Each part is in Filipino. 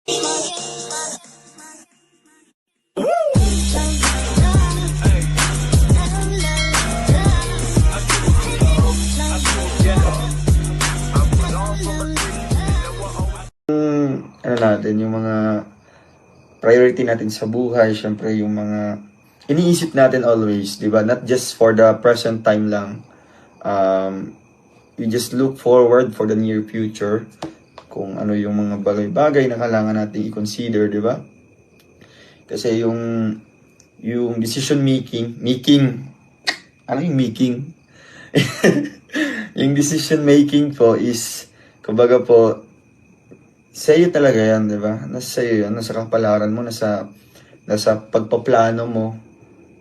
Ano natin, yung mga priority natin sa buhay, syempre yung mga iniisip natin always, di ba? Not just for the present time lang. We just look forward for the near future kung ano yung mga bagay-bagay na kailangan natin i-consider, di ba? Kasi yung decision ano yung making? Yung decision making po is, kumbaga po, sa iyo talaga yan, di ba? Nasa iyo yan, nasa kapalaran mo, nasa pagpaplano mo,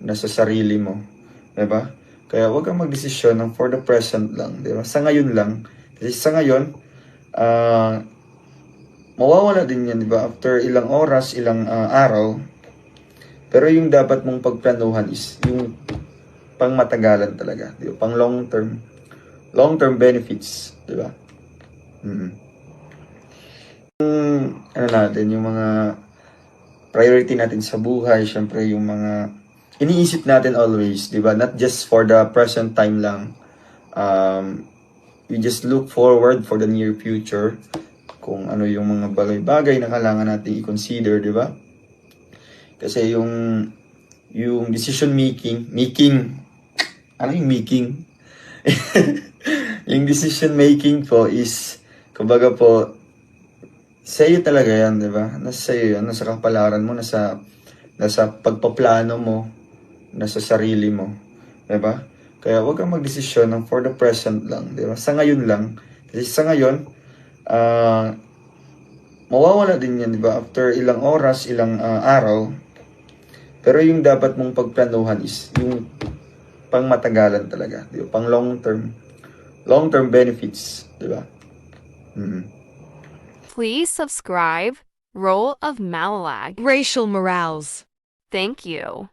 nasa sarili mo, di ba? Kaya huwag kang magdesisyon ng for the present lang, di ba? Sa ngayon lang. Kasi sa ngayon, mawawala din yan, di ba? After ilang oras, ilang araw. Pero yung dapat mong pagplanuhan is yung pangmatagalan talaga, di ba? Pang long term benefits, di ba? Ano natin, yung mga priority natin sa buhay, syempre yung mga iniisip natin always, di ba? Not just for the present time lang. We just look forward for the near future kung ano yung mga bagay-bagay na kailangan natin i-consider, di ba? Kasi yung decision making, ano yung making? Yung decision making po is, kumbaga po, sa iyo talaga yan, di ba? Nasa iyo yan, nasa kapalaran mo, nasa pagpaplano mo, nasa sarili mo, di ba? Kaya huwag kang magdesisyon ng for the present lang, di ba? Sa ngayon lang. Kasi sa ngayon, mawawala din yan, di ba? After ilang oras, ilang araw. Pero yung dapat mong pagplanuhan is yung pangmatagalan talaga, di ba? Pang long term benefits, di ba? Please subscribe Role of Malalag. Racial Morales. Thank you.